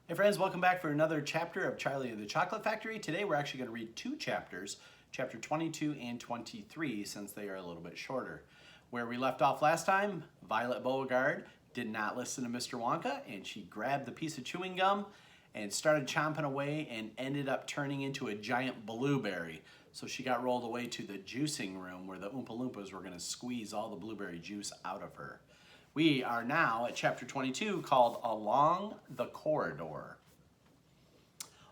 Hey friends, welcome back for another chapter of Charlie and the Chocolate Factory. Today we're actually going to read two chapters, chapter 22 and 23, since they are a little bit shorter. Where we left off last time, Violet Beauregard did not listen to Mr. Wonka, and she grabbed the piece of chewing gum and started chomping away and ended up turning into a giant blueberry. So she got rolled away to the juicing room where the Oompa Loompas were going to squeeze all the blueberry juice out of her. We are now at chapter 22 called Along the Corridor.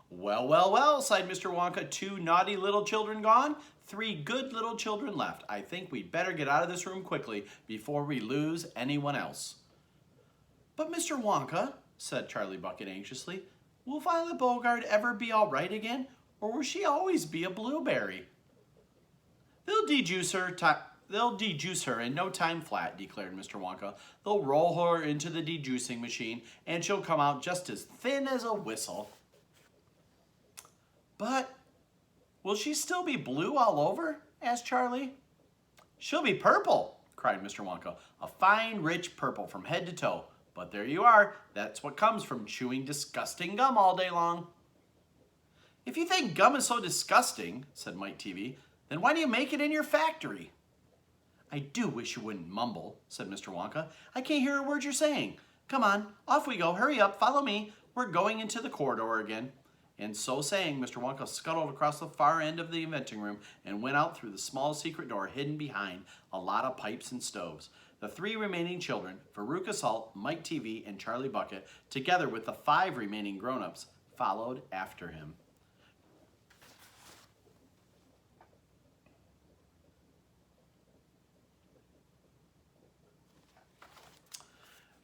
Well, well, well, sighed Mr. Wonka. 2 naughty little children gone, 3 good little children left. I think we'd better get out of this room quickly before we lose anyone else. But Mr. Wonka, said Charlie Bucket anxiously, will Violet Beauregard ever be all right again, or will she always be a blueberry? They'll dejuice her in no time flat, declared Mr. Wonka. They'll roll her into the dejuicing machine, and she'll come out just as thin as a whistle. But will she still be blue all over? Asked Charlie. She'll be purple, cried Mr. Wonka. A fine, rich purple from head to toe. But there you are. That's what comes from chewing disgusting gum all day long. If you think gum is so disgusting, said Mike TV, then why do you make it in your factory? I do wish you wouldn't mumble, said Mr. Wonka. I can't hear a word you're saying. Come on, off we go. Hurry up, follow me. We're going into the corridor again. And so saying, Mr. Wonka scuttled across the far end of the inventing room and went out through the small secret door hidden behind a lot of pipes and stoves. The 3 remaining children, Veruca Salt, Mike TV, and Charlie Bucket, together with the 5 remaining grown-ups, followed after him.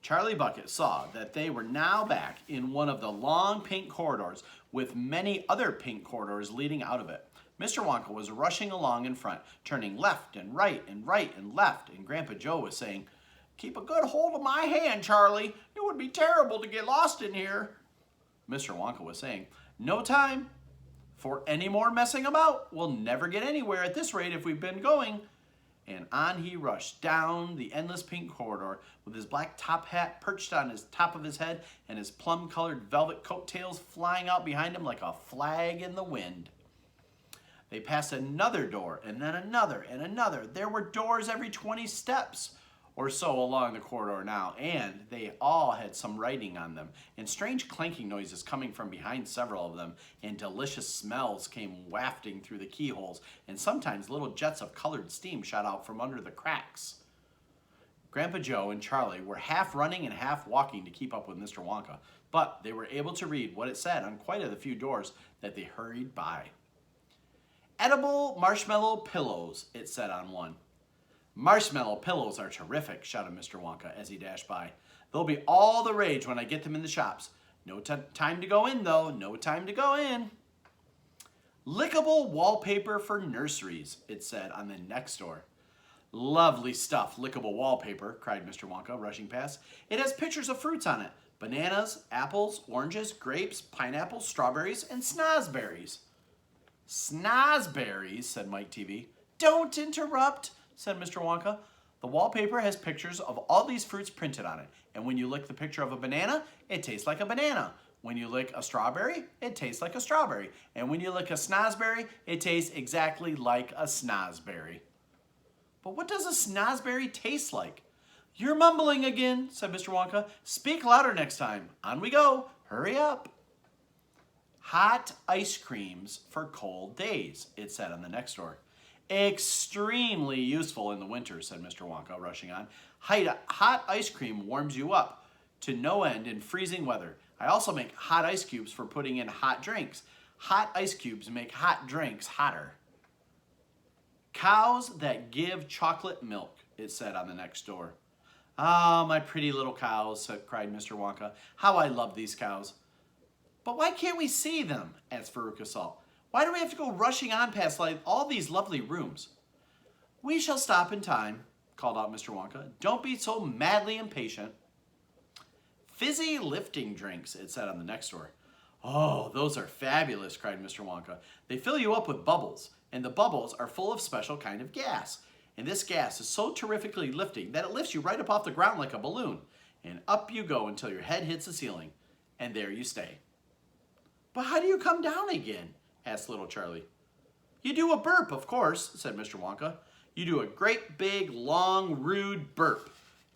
Charlie Bucket saw that they were now back in one of the long pink corridors with many other pink corridors leading out of it. Mr. Wonka was rushing along in front, turning left and right and right and left, and Grandpa Joe was saying, "Keep a good hold of my hand, Charlie. It would be terrible to get lost in here." Mr. Wonka was saying, "No time for any more messing about. We'll never get anywhere at this rate if we've been going." And on he rushed down the endless pink corridor with his black top hat perched on his top of his head and his plum-colored velvet coattails flying out behind him like a flag in the wind. They passed another door and then another and another. There were doors every 20 steps or so along the corridor now, and they all had some writing on them, and strange clanking noises coming from behind several of them, and delicious smells came wafting through the keyholes, and sometimes little jets of colored steam shot out from under the cracks. Grandpa Joe and Charlie were half running and half walking to keep up with Mr. Wonka, but they were able to read what it said on quite a few doors that they hurried by. "Edible marshmallow pillows," it said on one. "Marshmallow pillows are terrific," shouted Mr. Wonka as he dashed by. "They'll be all the rage when I get them in the shops. No time to go in, though. No time to go in." "Lickable wallpaper for nurseries," it said on the next door. "Lovely stuff, lickable wallpaper," cried Mr. Wonka, rushing past. "It has pictures of fruits on it. Bananas, apples, oranges, grapes, pineapples, strawberries, and snozberries." "Snozberries," said Mike TV. "Don't interrupt," said Mr. Wonka. "The wallpaper has pictures of all these fruits printed on it, and when you lick the picture of a banana, it tastes like a banana. When you lick a strawberry, it tastes like a strawberry. And when you lick a snozberry, it tastes exactly like a snozberry." "But what does a snozberry taste like?" "You're mumbling again," said Mr. Wonka. "Speak louder next time. On we go. Hurry up." "Hot ice creams for cold days," it said on the next door. "Extremely useful in the winter," said Mr. Wonka, rushing on. "Hot ice cream warms you up to no end in freezing weather. I also make hot ice cubes for putting in hot drinks. Hot ice cubes make hot drinks hotter." "Cows that give chocolate milk," it said on the next door. "Ah, my pretty little cows," cried Mr. Wonka. "How I love these cows." "But why can't we see them?" asked Veruca Salt. "Why do we have to go rushing on past all these lovely rooms?" "We shall stop in time," called out Mr. Wonka. "Don't be so madly impatient." "Fizzy lifting drinks," it said on the next door. "Oh, those are fabulous," cried Mr. Wonka. "They fill you up with bubbles, and the bubbles are full of special kind of gas. And this gas is so terrifically lifting that it lifts you right up off the ground like a balloon, and up you go until your head hits the ceiling. and there you stay. But how do you come down again? Asked little Charlie. You do a burp, of course, said Mr. Wonka. You do a great big, long, rude burp.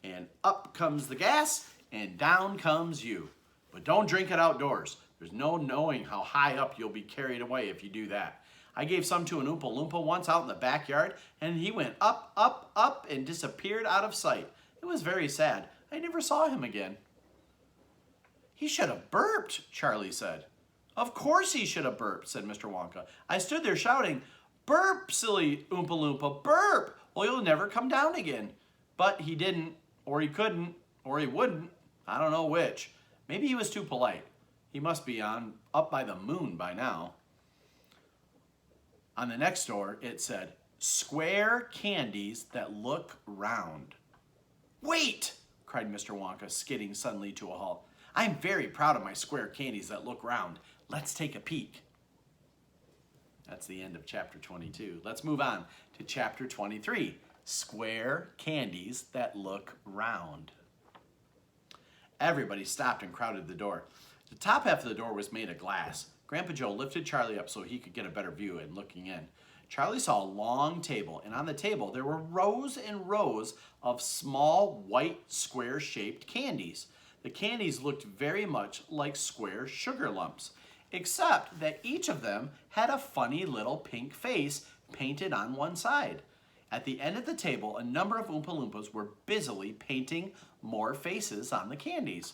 And up comes the gas, and down comes you. But don't drink it outdoors. There's no knowing how high up you'll be carried away if you do that. I gave some to an Oompa Loompa once out in the backyard, and he went up, up, up, and disappeared out of sight. It was very sad. I never saw him again. He should have burped, Charlie said. Of course he should have burped, said Mr. Wonka. I stood there shouting, burp, silly Oompa Loompa, burp, or you'll never come down again. But he didn't, or he couldn't, or he wouldn't. I don't know which. Maybe he was too polite. He must be up by the moon by now. On the next door, it said, square candies that look round. Wait, cried Mr. Wonka, skidding suddenly to a halt. I'm very proud of my square candies that look round. Let's take a peek. That's the end of chapter 22. Let's move on to chapter 23, square candies that look round. Everybody stopped and crowded the door. The top half of the door was made of glass. Grandpa Joe lifted Charlie up so he could get a better view and looking in. Charlie saw a long table, and on the table there were rows and rows of small, white, square-shaped candies. The candies looked very much like square sugar lumps, except that each of them had a funny little pink face painted on one side. At the end of the table, a number of Oompa Loompas were busily painting more faces on the candies.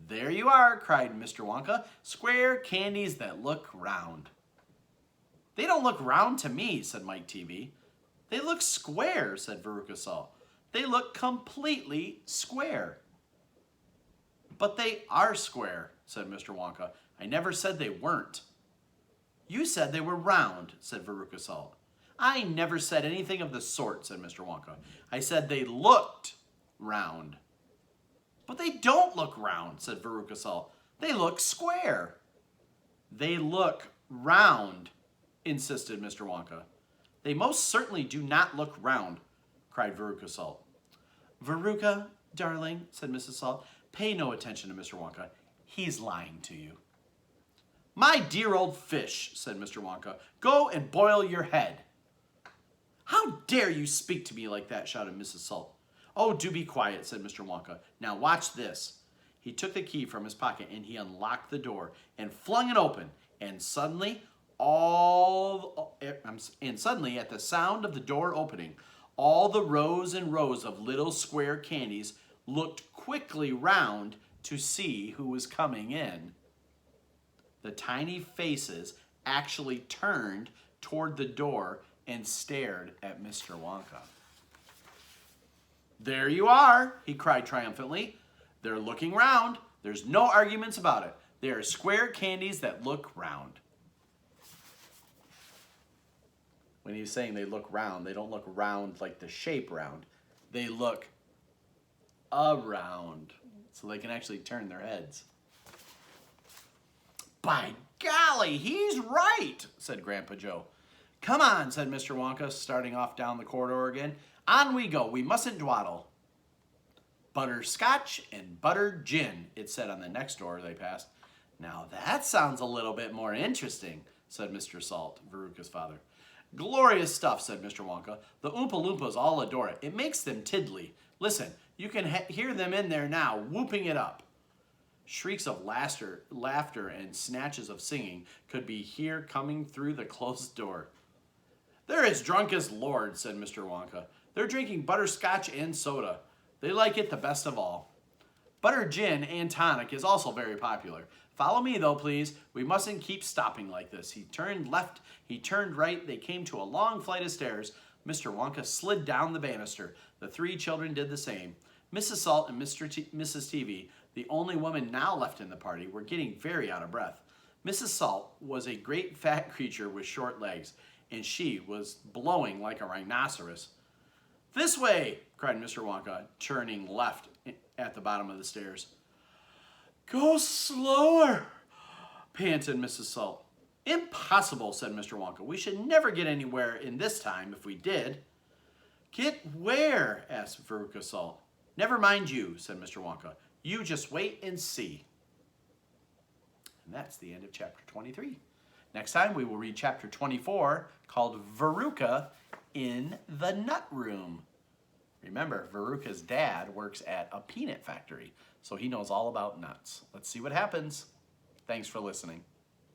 There you are, cried Mr. Wonka, square candies that look round. They don't look round to me, said Mike TV. They look square, said Veruca Salt. They look completely square. But they are square, said Mr. Wonka. I never said they weren't. You said they were round, said Veruca Salt. I never said anything of the sort, said Mr. Wonka. I said they looked round. But they don't look round, said Veruca Salt. They look square. They look round, insisted Mr. Wonka. They most certainly do not look round, cried Veruca Salt. Veruca, darling, said Mrs. Salt, pay no attention to Mr. Wonka. He's lying to you. My dear old fish, said Mr. Wonka, go and boil your head. How dare you speak to me like that, shouted Mrs. Salt. Oh, do be quiet, said Mr. Wonka. Now watch this. He took the key from his pocket and he unlocked the door and flung it open. And suddenly, at the sound of the door opening, all the rows and rows of little square candies looked quickly round to see who was coming in. The tiny faces actually turned toward the door and stared at Mr. Wonka. There you are, he cried triumphantly. They're looking round. There's no arguments about it. They are square candies that look round. When he's saying they look round, they don't look round like the shape round. They look around, so they can actually turn their heads. By golly, he's right, said Grandpa Joe. Come on, said Mr. Wonka, starting off down the corridor again. On we go, we mustn't dawdle. Butterscotch and buttered gin, it said on the next door they passed. Now that sounds a little bit more interesting, said Mr. Salt, Veruca's father. Glorious stuff, said Mr. Wonka. The Oompa Loompas all adore it. It makes them tiddly. Listen, you can hear them in there now, whooping it up. Shrieks of laughter and snatches of singing could be heard coming through the closed door. They're as drunk as lords, said Mr. Wonka. They're drinking butterscotch and soda. They like it the best of all. Buttered gin and tonic is also very popular. Follow me, though, please. We mustn't keep stopping like this. He turned left, he turned right. They came to a long flight of stairs. Mr. Wonka slid down the banister. The three children did the same. Mrs. Salt and Mrs. TV, the only woman now left in the party, were getting very out of breath. Mrs. Salt was a great fat creature with short legs, and she was blowing like a rhinoceros. This way, cried Mr. Wonka, turning left at the bottom of the stairs. Go slower, panted Mrs. Salt. Impossible, said Mr. Wonka. We should never get anywhere in this time if we did. Get where? Asked Veruca Salt. Never mind you, said Mr. Wonka. You just wait and see. that's the end of chapter 23. Next time we will read chapter 24 called Veruca in the Nut Room. Remember, Veruca's dad works at a peanut factory, so he knows all about nuts. Let's see what happens. Thanks for listening.